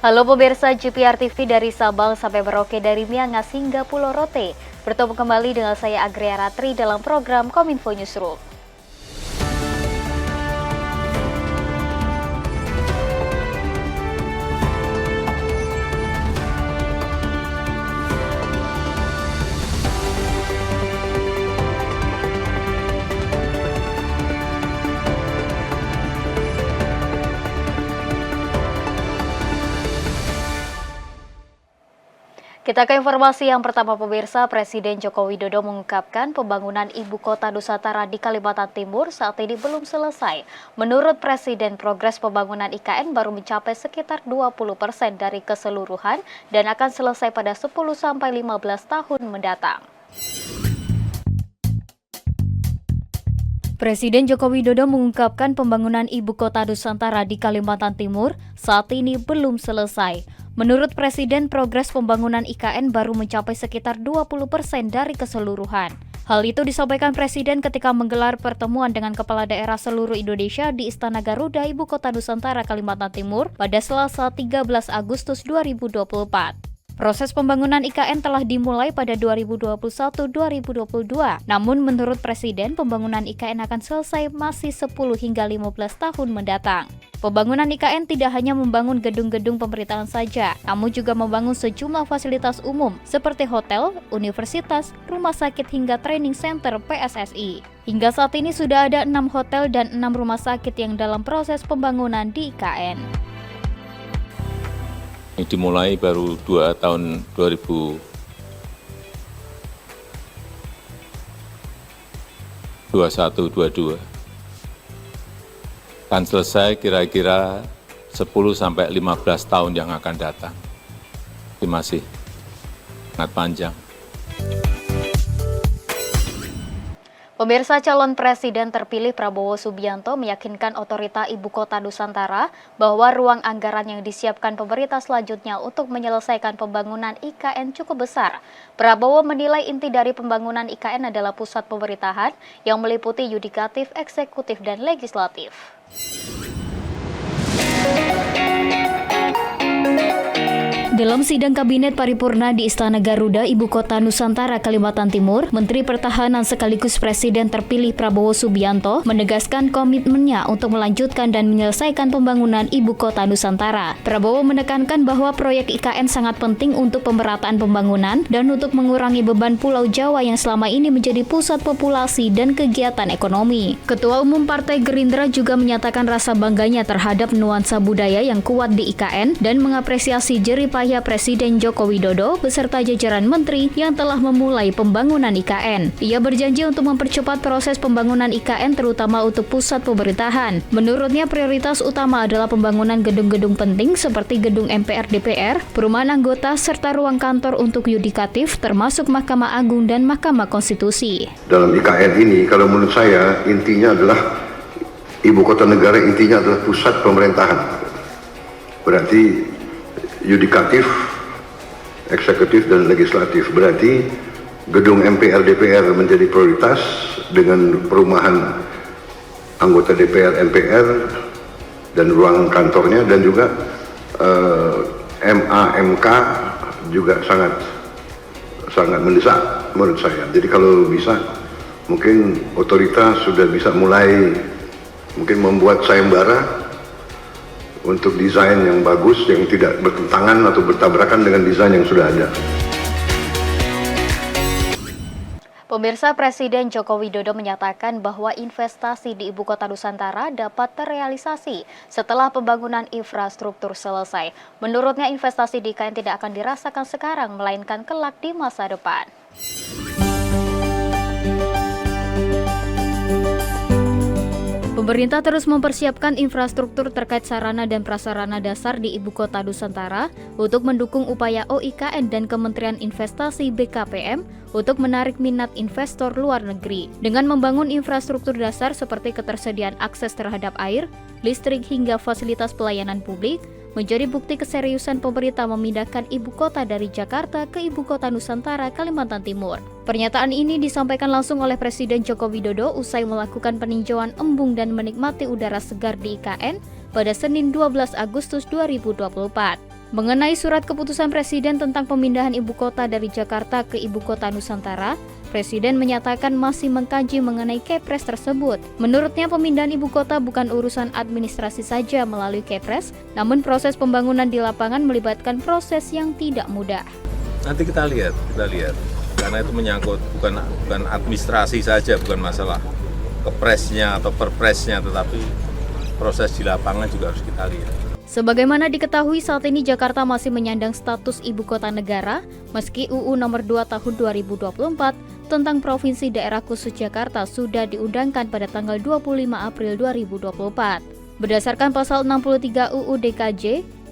Halo pemirsa GPR TV dari Sabang sampai Merauke, dari Miangas hingga Pulau Rote. Bertemu kembali dengan saya Agria Ratri dalam program Kominfo Newsroom. Kita ke informasi yang pertama pemirsa, Presiden Joko Widodo mengungkapkan pembangunan Ibu Kota Nusantara di Kalimantan Timur saat ini belum selesai. Menurut Presiden, progres pembangunan IKN baru mencapai sekitar 20% dari keseluruhan dan akan selesai pada 10-15 tahun mendatang. Presiden Joko Widodo mengungkapkan pembangunan Ibu Kota Nusantara di Kalimantan Timur saat ini belum selesai. Menurut Presiden, progres pembangunan IKN baru mencapai sekitar 20% dari keseluruhan. Hal itu disampaikan Presiden ketika menggelar pertemuan dengan kepala daerah seluruh Indonesia di Istana Garuda, Ibu Kota Nusantara, Kalimantan Timur pada Selasa 13 Agustus 2024. Proses pembangunan IKN telah dimulai pada 2021-2022. Namun menurut Presiden, pembangunan IKN akan selesai masih 10 hingga 15 tahun mendatang. Pembangunan IKN tidak hanya membangun gedung-gedung pemerintahan saja, namun juga membangun sejumlah fasilitas umum seperti hotel, universitas, rumah sakit hingga training center PSSI. Hingga saat ini sudah ada 6 hotel dan 6 rumah sakit yang dalam proses pembangunan di IKN. Ini dimulai baru 2021-22. Akan selesai kira-kira 10-15 tahun yang akan datang. Ini masih sangat panjang. Pemirsa, calon presiden terpilih Prabowo Subianto meyakinkan otorita Ibu Kota Nusantara bahwa ruang anggaran yang disiapkan pemerintah selanjutnya untuk menyelesaikan pembangunan IKN cukup besar. Prabowo menilai inti dari pembangunan IKN adalah pusat pemerintahan yang meliputi yudikatif, eksekutif, dan legislatif. Dalam sidang Kabinet Paripurna di Istana Garuda, Ibu Kota Nusantara, Kalimantan Timur, Menteri Pertahanan sekaligus Presiden terpilih Prabowo Subianto menegaskan komitmennya untuk melanjutkan dan menyelesaikan pembangunan Ibu Kota Nusantara. Prabowo menekankan bahwa proyek IKN sangat penting untuk pemerataan pembangunan dan untuk mengurangi beban Pulau Jawa yang selama ini menjadi pusat populasi dan kegiatan ekonomi. Ketua Umum Partai Gerindra juga menyatakan rasa bangganya terhadap nuansa budaya yang kuat di IKN dan mengapresiasi jerih payah Presiden Joko Widodo beserta jajaran menteri yang telah memulai pembangunan IKN. Ia berjanji untuk mempercepat proses pembangunan IKN terutama untuk pusat pemerintahan. Menurutnya prioritas utama adalah pembangunan gedung-gedung penting seperti gedung MPR DPR, perumahan anggota, serta ruang kantor untuk yudikatif termasuk Mahkamah Agung dan Mahkamah Konstitusi. Dalam IKN ini kalau menurut saya intinya adalah Ibu Kota Negara, intinya adalah pusat pemerintahan. Berarti yudikatif, eksekutif, dan legislatif. Berarti gedung MPR DPR menjadi prioritas dengan perumahan anggota DPR MPR dan ruang kantornya, dan juga MA/MK juga sangat mendesak menurut saya. Jadi kalau bisa mungkin otoritas sudah bisa mulai mungkin membuat sayembara untuk desain yang bagus, yang tidak bertentangan atau bertabrakan dengan desain yang sudah ada. Pemirsa, Presiden Joko Widodo menyatakan bahwa investasi di Ibu Kota Nusantara dapat terrealisasi setelah pembangunan infrastruktur selesai. Menurutnya investasi di IKN tidak akan dirasakan sekarang, melainkan kelak di masa depan. Pemerintah terus mempersiapkan infrastruktur terkait sarana dan prasarana dasar di Ibu Kota Nusantara untuk mendukung upaya OIKN dan Kementerian Investasi BKPM untuk menarik minat investor luar negeri. Dengan membangun infrastruktur dasar seperti ketersediaan akses terhadap air, listrik hingga fasilitas pelayanan publik, menjadi bukti keseriusan pemerintah memindahkan ibu kota dari Jakarta ke Ibu Kota Nusantara, Kalimantan Timur. Pernyataan ini disampaikan langsung oleh Presiden Joko Widodo usai melakukan peninjauan embung dan menikmati udara segar di IKN pada Senin 12 Agustus 2024. Mengenai surat keputusan Presiden tentang pemindahan ibu kota dari Jakarta ke ibu kota Nusantara, Presiden menyatakan masih mengkaji mengenai Kepres tersebut. Menurutnya pemindahan ibu kota bukan urusan administrasi saja melalui Kepres, namun proses pembangunan di lapangan melibatkan proses yang tidak mudah. Nanti kita lihat. Karena itu menyangkut bukan administrasi saja, bukan masalah kepresnya atau perpresnya, tetapi proses di lapangan juga harus kita lihat. Sebagaimana diketahui saat ini Jakarta masih menyandang status ibu kota negara meski UU nomor 2 tahun 2024 tentang Provinsi Daerah Khusus Jakarta sudah diundangkan pada tanggal 25 April 2024. Berdasarkan pasal 63 UU DKJ,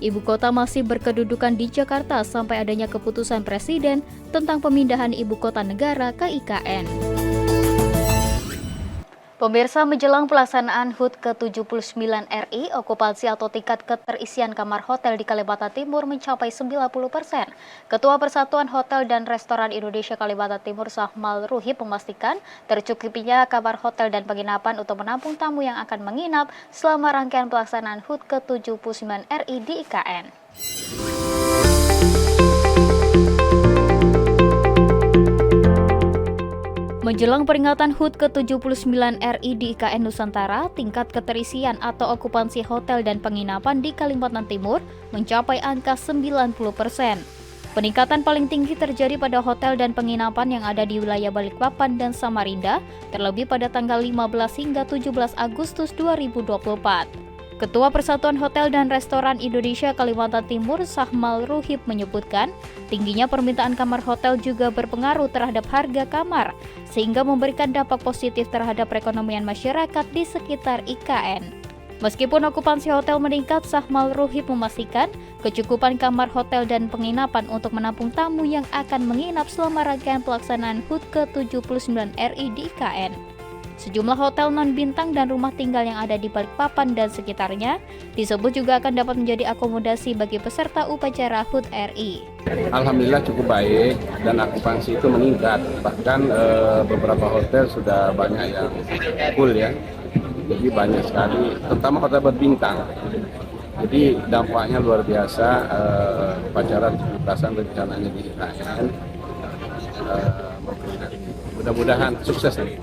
ibu kota masih berkedudukan di Jakarta sampai adanya keputusan Presiden tentang pemindahan ibu kota negara ke IKN. Pemirsa, menjelang pelaksanaan HUT ke-79 RI, okupansi atau tingkat keterisian kamar hotel di Kalimantan Timur mencapai 90%. Ketua Persatuan Hotel dan Restoran Indonesia Kalimantan Timur Sahmal Ruhib memastikan tercukupinya kamar hotel dan penginapan untuk menampung tamu yang akan menginap selama rangkaian pelaksanaan HUT ke-79 RI di IKN. Menjelang peringatan HUT ke-79 RI di IKN Nusantara, tingkat keterisian atau okupansi hotel dan penginapan di Kalimantan Timur mencapai angka 90%. Peningkatan paling tinggi terjadi pada hotel dan penginapan yang ada di wilayah Balikpapan dan Samarinda, terlebih pada tanggal 15 hingga 17 Agustus 2024. Ketua Persatuan Hotel dan Restoran Indonesia Kalimantan Timur Sahmal Ruhib menyebutkan, tingginya permintaan kamar hotel juga berpengaruh terhadap harga kamar, sehingga memberikan dampak positif terhadap perekonomian masyarakat di sekitar IKN. Meskipun okupansi hotel meningkat, Sahmal Ruhib memastikan kecukupan kamar hotel dan penginapan untuk menampung tamu yang akan menginap selama rangkaian pelaksanaan HUT ke-79 RI di IKN. Sejumlah hotel non-bintang dan rumah tinggal yang ada di Balikpapan dan sekitarnya disebut juga akan dapat menjadi akomodasi bagi peserta upacara HUT RI. Alhamdulillah cukup baik dan okupansi itu meningkat. Bahkan beberapa hotel sudah banyak yang full ya. Jadi banyak sekali, terutama hotel berbintang. Jadi dampaknya luar biasa. Upacara 17-an rencananya di IKN. Mudah-mudahan sukses nih.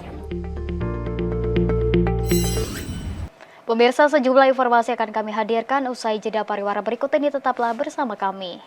Pemirsa, sejumlah informasi akan kami hadirkan usai jeda pariwara berikut ini, tetaplah bersama kami.